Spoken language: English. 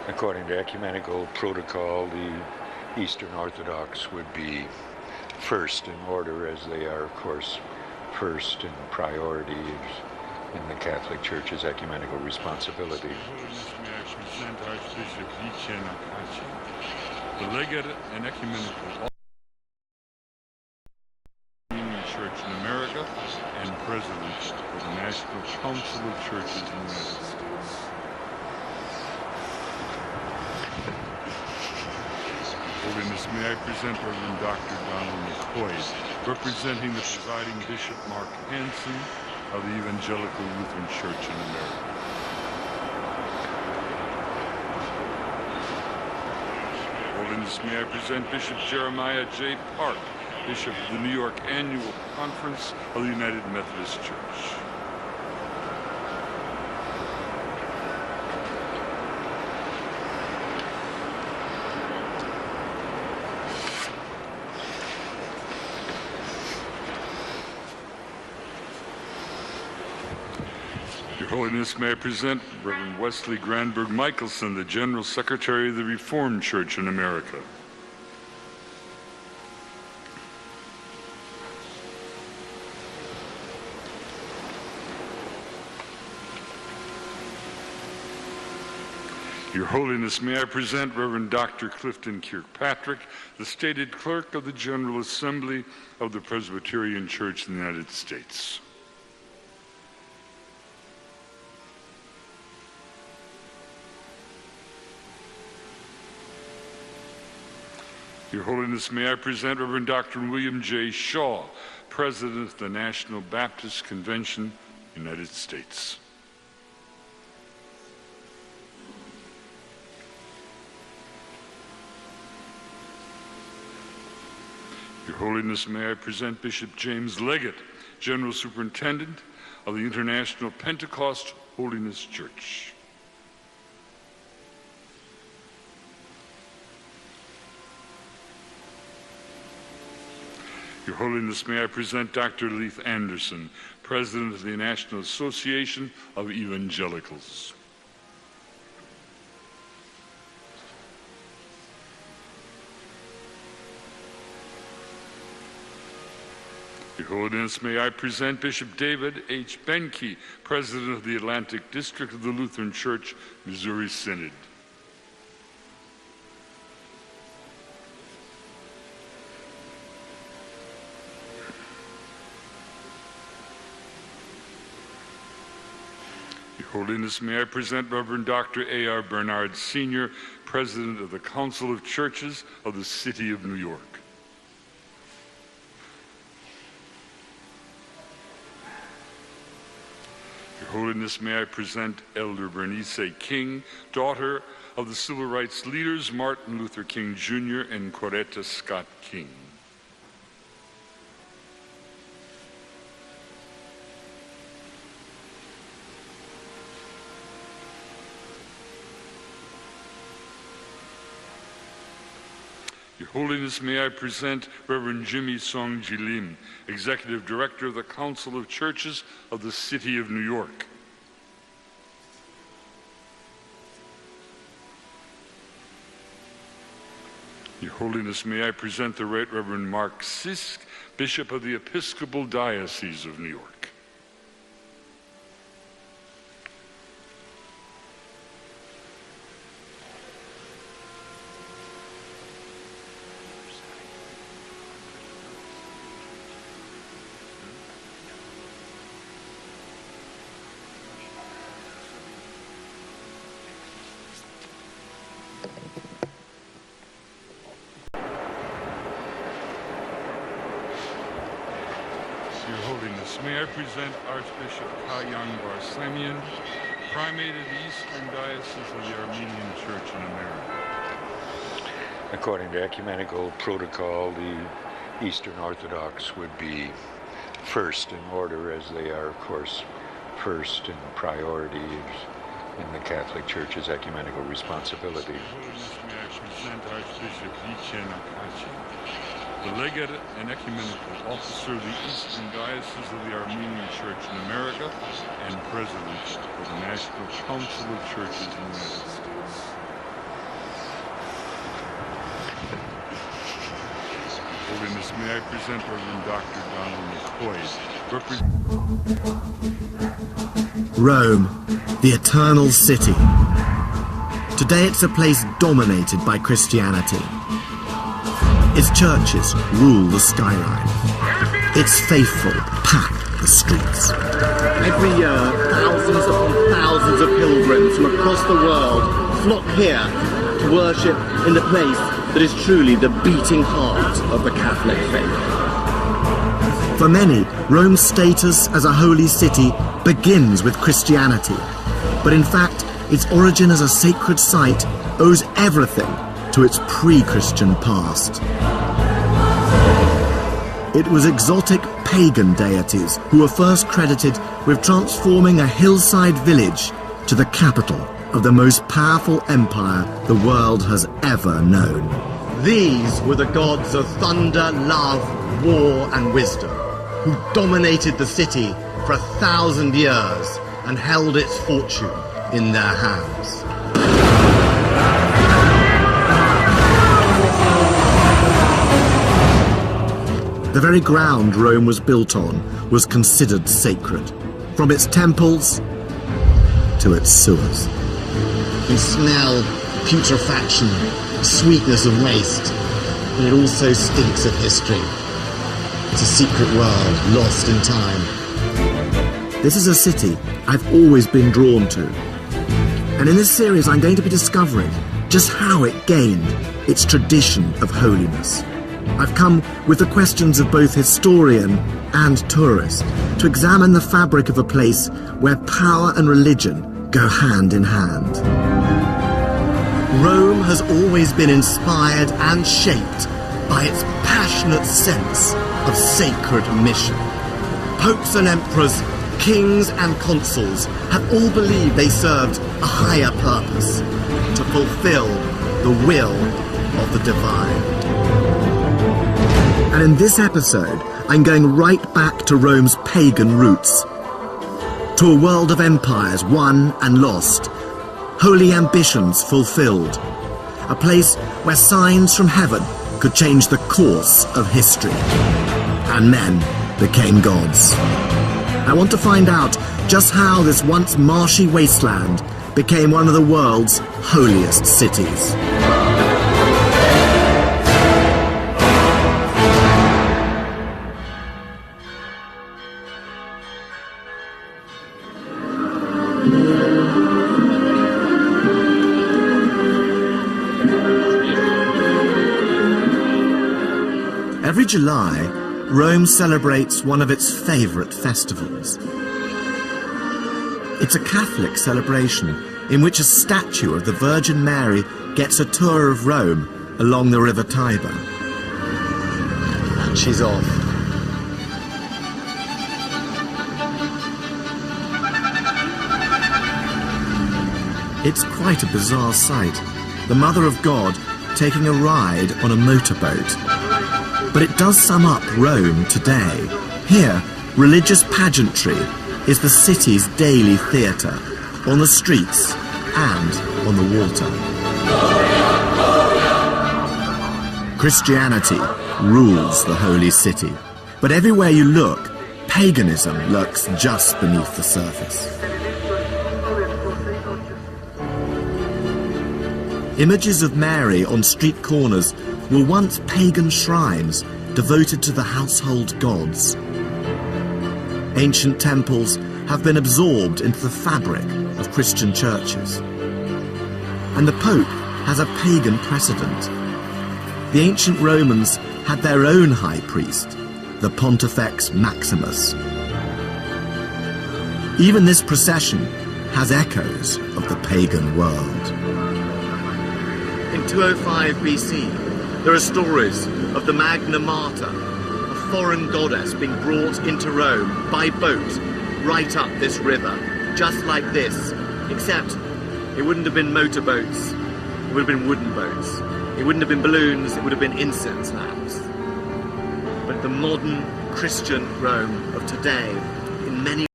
According to ecumenical protocol, the Eastern Orthodox would be first in order, as they are, of course, first in priority in the Catholic Church's ecumenical responsibility. Holiness, may I present Archbishop Yi-Chen Akachi, the legate and ecumenical Church in America and President of the National Council of Churches in the United States. Holiness, may I present Reverend Dr. Donald McCoy, representing the presiding Bishop Mark Hansen of the Evangelical Lutheran Church in America. Holiness, may I present Bishop Jeremiah J. Park, Bishop of the New York Annual Conference of the United Methodist Church. Your Holiness, may I present Reverend Wesley Granberg Michelson, the General Secretary of the Reformed Church in America. Your Holiness, may I present Reverend Dr. Clifton Kirkpatrick, the stated clerk of the General Assembly of the Presbyterian Church in the United States. Your Holiness, may I present Reverend Dr. William J. Shaw, President of the National Baptist Convention, United States. Your Holiness, may I present Bishop James Leggett, General Superintendent of the International Pentecost Holiness Church. Your Holiness, may I present Dr. Leith Anderson, President of the National Association of Evangelicals. Your Holiness, may I present Bishop David H. Benke, President of the Atlantic District of the Lutheran Church, Missouri Synod. Your Holiness, may I present Reverend Dr. A.R. Bernard Sr., President of the Council of Churches of the City of New York. Your Holiness, may I present Elder Bernice King, daughter of the civil rights leaders Martin Luther King Jr. and Coretta Scott King. Your Holiness, may I present Reverend Jimmy Song Jilim, Executive Director of the Council of Churches of the City of New York. Your Holiness, may I present the Right Reverend Mark Sisk, Bishop of the Episcopal Diocese of New York. Your Holiness, may I present Archbishop Kayang Barsamian, Primate of the Eastern Diocese of the Armenian Church in America. According to ecumenical protocol, the Eastern Orthodox would be first in order, as they are, of course, first in priority in the Catholic Church's ecumenical responsibility. Your Holiness, may I present Archbishop Yi-Chen Akachi, the legate and ecumenical officer of the Eastern Diocese of the Armenian Church in America and President of the National Council of Churches in the United States. Holiness, may I present Reverend Dr. Donald McCoy, Rome, the eternal city. Today it's a place dominated by Christianity. Its churches rule the skyline. Its faithful pack the streets. Every year, thousands upon thousands of pilgrims from across the world flock here to worship in the place that is truly the beating heart of the Catholic faith. For many, Rome's status as a holy city begins with Christianity. But in fact, its origin as a sacred site owes everything to its pre-Christian past. It was exotic pagan deities who were first credited with transforming a hillside village to the capital of the most powerful empire the world has ever known. These were the gods of thunder, love, war, and wisdom, who dominated the city for 1,000 years and held its fortune in their hands. The very ground Rome was built on was considered sacred, from its temples to its sewers. You smell putrefaction, sweetness of waste, but it also stinks of history. It's a secret world lost in time. This is a city I've always been drawn to. And in this series I'm going to be discovering just how it gained its tradition of holiness. I've come with the questions of both historian and tourist to examine the fabric of a place where power and religion go hand in hand. Rome has always been inspired and shaped by its passionate sense of sacred mission. Popes and emperors, kings and consuls have all believed they served a higher purpose, to fulfill the will of the divine. And in this episode, I'm going right back to Rome's pagan roots, to a world of empires won and lost, holy ambitions fulfilled, a place where signs from heaven could change the course of history, and men became gods. I want to find out just how this once marshy wasteland became one of the world's holiest cities. Every July, Rome celebrates one of its favourite festivals. It's a Catholic celebration in which a statue of the Virgin Mary gets a tour of Rome along the River Tiber. And she's off. It's quite a bizarre sight. The Mother of God taking a ride on a motorboat. But it does sum up Rome today. Here, religious pageantry is the city's daily theatre, on the streets and on the water. Christianity rules the holy city, but everywhere you look, paganism lurks just beneath the surface. Images of Mary on street corners were once pagan shrines devoted to the household gods. Ancient temples have been absorbed into the fabric of Christian churches. And the Pope has a pagan precedent. The ancient Romans had their own high priest, the Pontifex Maximus. Even this procession has echoes of the pagan world. In 205 BC, there are stories of the Magna Mater, a foreign goddess being brought into Rome by boat right up this river, just like this, except it wouldn't have been motorboats, it would have been wooden boats. It wouldn't have been balloons, it would have been incense lamps. But the modern Christian Rome of today, in many